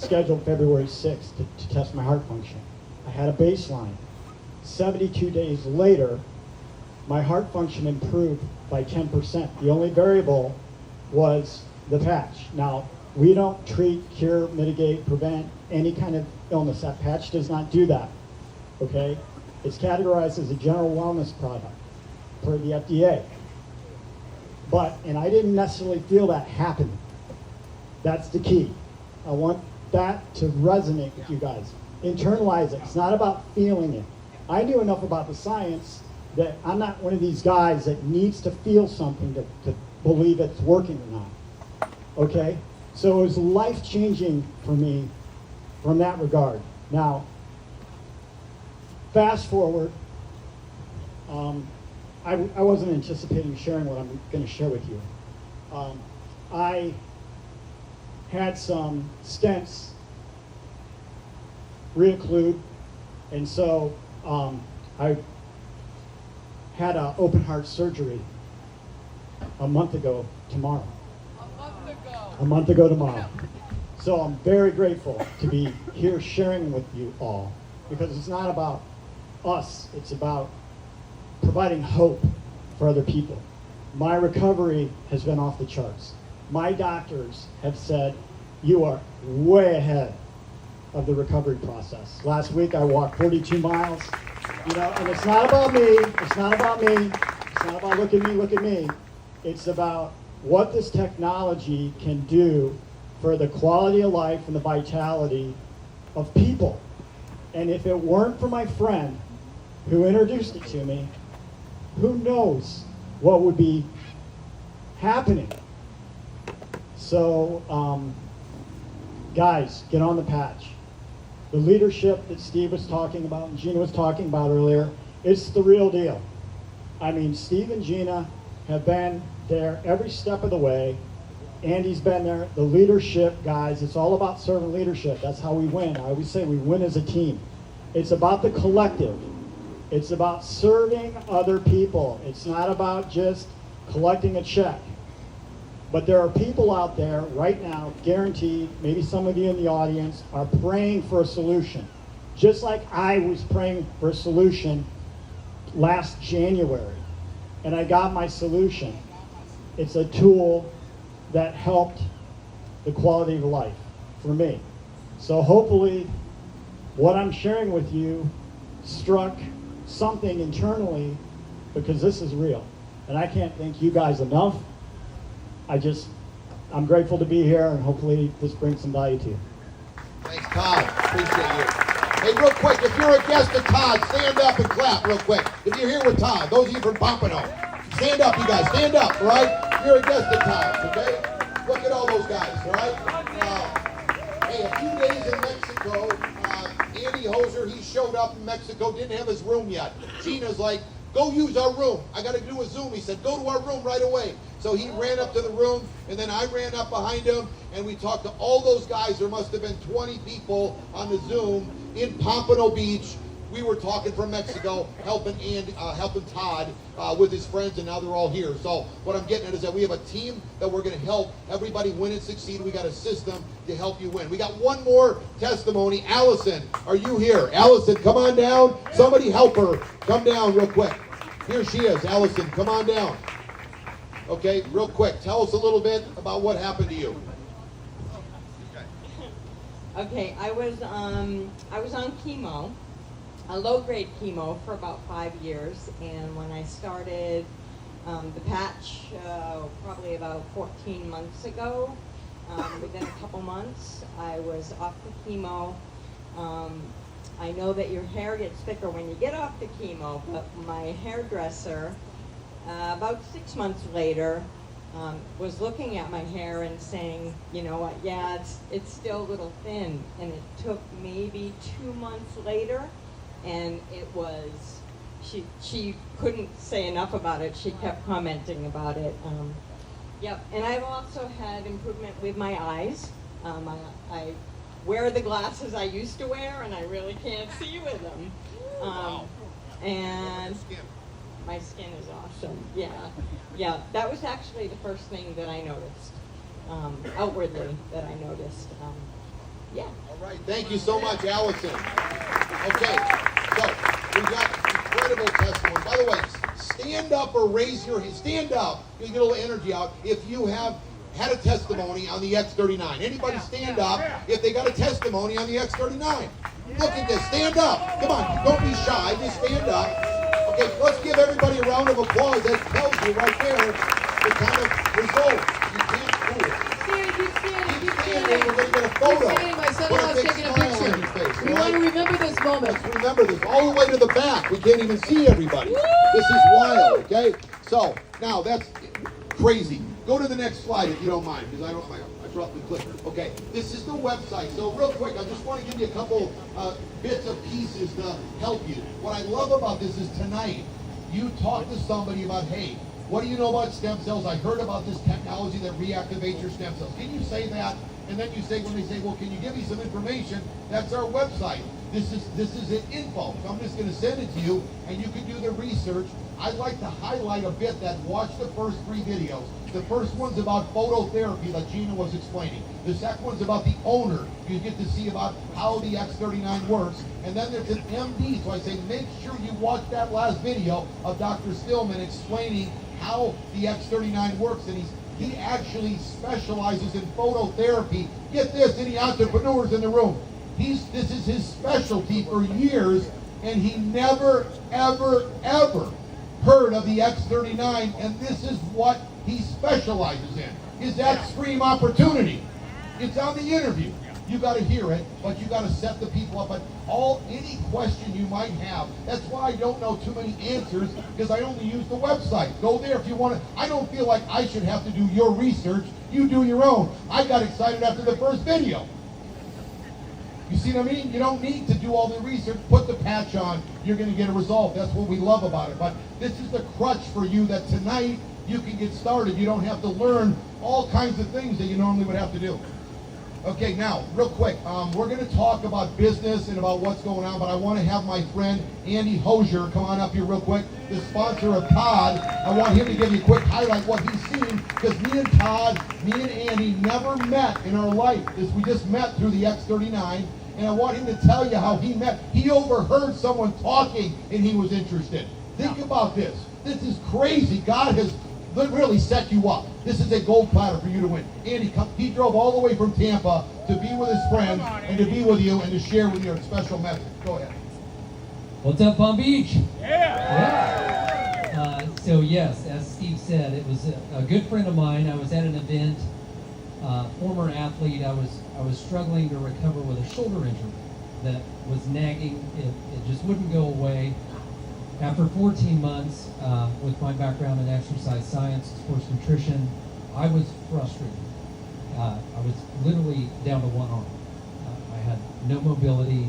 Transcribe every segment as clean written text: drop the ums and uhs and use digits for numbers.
scheduled February 6th to test my heart function. I had a baseline. 72 days later, my heart function improved by 10%. The only variable was the patch. Now, we don't treat, cure, mitigate, prevent any kind of illness. That patch does not do that, okay? It's categorized as a general wellness product per the FDA. And I didn't necessarily feel that happening. That's the key. I want that to resonate with you guys. Internalize it. It's not about feeling it. I knew enough about the science that I'm not one of these guys that needs to feel something to believe it's working or not. Okay? So it was life-changing for me from that regard. Now, fast forward, I wasn't anticipating sharing what I'm going to share with you. I had some stents reocclude, and so I had an open heart surgery a month ago tomorrow. A month ago tomorrow. So I'm very grateful to be here sharing with you all, because it's not about us, it's about providing hope for other people. My recovery has been off the charts. My doctors have said, you are way ahead of the recovery process. Last week I walked 42 miles, and it's not about me, it's not about me, it's not about look at me. It's about what this technology can do for the quality of life and the vitality of people. And if it weren't for my friend who introduced it to me, who knows what would be happening. So, guys, get on the patch. The leadership that Steve was talking about and Gina was talking about earlier, it's the real deal. I mean, Steve and Gina have been there every step of the way. Andy's been there. The leadership, guys, it's all about servant leadership. That's how we win. I always say we win as a team. It's about the collective. It's about serving other people. It's not about just collecting a check. But there are people out there right now, guaranteed, maybe some of you in the audience, are praying for a solution. Just like I was praying for a solution last January. And I got my solution. It's a tool that helped the quality of life for me. So hopefully what I'm sharing with you struck something internally, because this is real. And I can't thank you guys enough. I'm grateful to be here, and hopefully this brings some value to you. Thanks, Todd. Appreciate you. Hey, real quick, if you're a guest of Todd, stand up and clap real quick. If you're here with Todd, those of you from Pompano, stand up, you guys. Stand up, all right? You're a guest of Todd, okay? Look at all those guys, all right? Hey, a few days in Mexico, Andy Hoser, he showed up in Mexico, didn't have his room yet. Gina's like, go use our room. I got to do a Zoom. He said, go to our room right away. So he ran up to the room, and then I ran up behind him, and we talked to all those guys. There must have been 20 people on the Zoom in Pompano Beach. We were talking from Mexico, helping Todd with his friends, and now they're all here. So what I'm getting at is that we have a team that we're going to help everybody win and succeed. We got a system to help you win. We got one more testimony. Allison, are you here? Allison, come on down. Somebody help her. Come down real quick. Here she is. Allison, come on down. Okay, real quick. Tell us a little bit about what happened to you. Okay, I was on chemo, a low-grade chemo for about 5 years, and when I started the patch probably about 14 months ago, within a couple months, I was off the chemo. I know that your hair gets thicker when you get off the chemo, but my hairdresser, about 6 months later, was looking at my hair and saying, you know what, yeah, it's still a little thin. And it took maybe 2 months later, and it was, she couldn't say enough about it. She kept commenting about it. Yep, and I've also had improvement with my eyes. I wear the glasses I used to wear, and I really can't see with them. And my skin is awesome. Yeah. That was actually the first thing that I noticed, outwardly that I noticed. Yeah. All right, thank you so much, Allison. Okay, so we've got incredible testimony. By the way, stand up or raise your hand. Stand up. You get a little energy out if you have had a testimony on the X39. Anybody stand up if they got a testimony on the X39? Look at this. Stand up. Come on. Don't be shy. Just stand up. Okay, let's give everybody a round of applause. That tells you right there the kind of results. You can't fool it. Keep standing. We're going to get a photo. My Put son-in-law's a big taking a smile picture. on your face, We all want to right? remember this moment. Let's remember this all the way to the back. We can't even see everybody. This is wild, okay? So, now that's crazy. Go to the next slide if you don't mind, because I dropped the clicker. Okay, this is the website. So real quick, I just want to give you a couple bits of pieces to help you. What I love about this is tonight, you talk to somebody about, hey, what do you know about stem cells? I heard about this technology that reactivates your stem cells. Can you say that? And then you say, when they say, well, can you give me some information? That's our website. This is an info. So I'm just going to send it to you, and you can do the research. I'd like to highlight a bit that watch the first 3 videos. The first one's about phototherapy, like Gina was explaining. The second one's about the owner. You get to see about how the X39 works. And then there's an MD. So I say, make sure you watch that last video of Dr. Stillman explaining how the X39 works. And he actually specializes in phototherapy. Get this, any entrepreneurs in the room. This is his specialty for years, and he never, ever, ever heard of the X39, and this is what he specializes in. His extreme opportunity. It's on the interview. You got to hear it, but you got to set the people up. But any question you might have, that's why I don't know too many answers, because I only use the website. Go there if you want to. I don't feel like I should have to do your research. You do your own. I got excited after the first video. You see what I mean? You don't need to do all the research. Put the patch on. You're going to get a result. That's what we love about it. But this is the crutch for you that tonight you can get started. You don't have to learn all kinds of things that you normally would have to do. Okay, now, real quick, we're going to talk about business and about what's going on, but I want to have my friend Andy Hosier come on up here real quick, the sponsor of Todd. I want him to give you a quick highlight what he's seen, because me and Todd, me and Andy never met in our life. We just met through the X39, and I want him to tell you how he met. He overheard someone talking, and he was interested. Think about this. This is crazy. God has really set you up. This is a gold platter for you to win. Andy, he drove all the way from Tampa to be with his friends and to be with you and to share with you a special message. Go ahead. What's up, Palm Beach? Yeah. So yes, as Steve said, it was a good friend of mine. I was at an event, former athlete. I was struggling to recover with a shoulder injury that was nagging. It just wouldn't go away. After 14 months, with my background in exercise science, sports nutrition, I was frustrated. I was literally down to one arm. I had no mobility.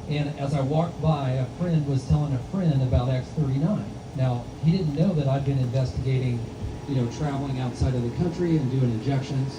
And as I walked by, a friend was telling a friend about X39. Now, he didn't know that I'd been investigating, traveling outside of the country and doing injections.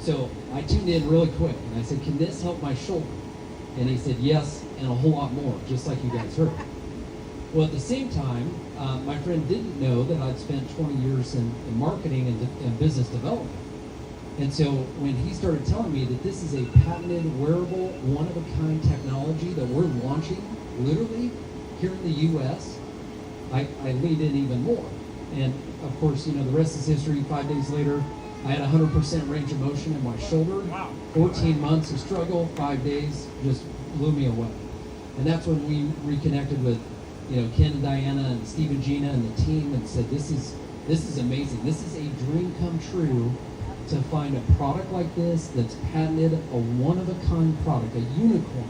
So I tuned in really quick, and I said, can this help my shoulder? And he said, yes, and a whole lot more, just like you guys heard. Well, at the same time, my friend didn't know that I'd spent 20 years in marketing and business development. And so when he started telling me that this is a patented, wearable, one-of-a-kind technology that we're launching, literally, here in the U.S., I leaned in even more. And, of course, the rest is history. 5 days later, I had 100% range of motion in my shoulder. Wow. 14 months of struggle, 5 days, just blew me away. And that's when we reconnected with, Ken and Diana and Steve and Gina and the team and said, this is amazing. This is a dream come true to find a product like this that's patented, a one-of-a-kind product, a unicorn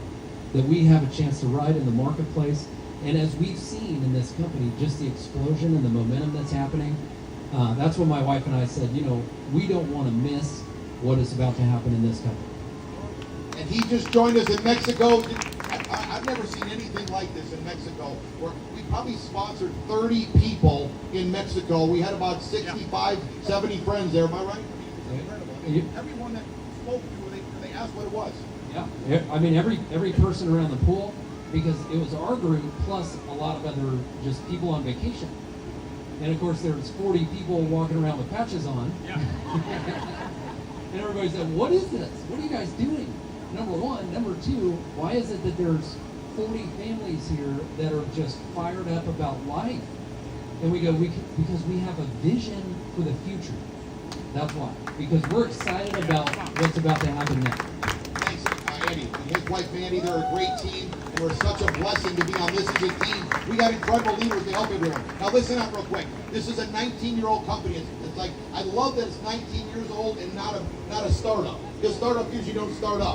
that we have a chance to ride in the marketplace. And as we've seen in this company, just the explosion and the momentum that's happening, that's when my wife and I said, we don't want to miss what is about to happen in this company. And he just joined us in Mexico. I've never seen anything like this in Mexico. We probably sponsored 30 people in Mexico. We had about 65, 70 friends there. Am I right? Everyone that spoke to, they asked what it was. Yeah, I mean every person around the pool, because it was our group plus a lot of other just people on vacation. And of course there's 40 people walking around with patches on. Yeah. And everybody said, what is this? What are you guys doing? Number one. Number two, why is it that there's 40 families here that are just fired up about life? And we go, because we have a vision for the future. That's why. Because we're excited about what's about to happen next. Thanks, Andy. And his wife, Mandy, they're a great team. And we're such a blessing to be on this as a team. We got incredible leaders to help everyone. Now listen up real quick. This is a 19-year-old company. It's like, I love that it's 19 years old and not a startup. Because startup usually don't start up.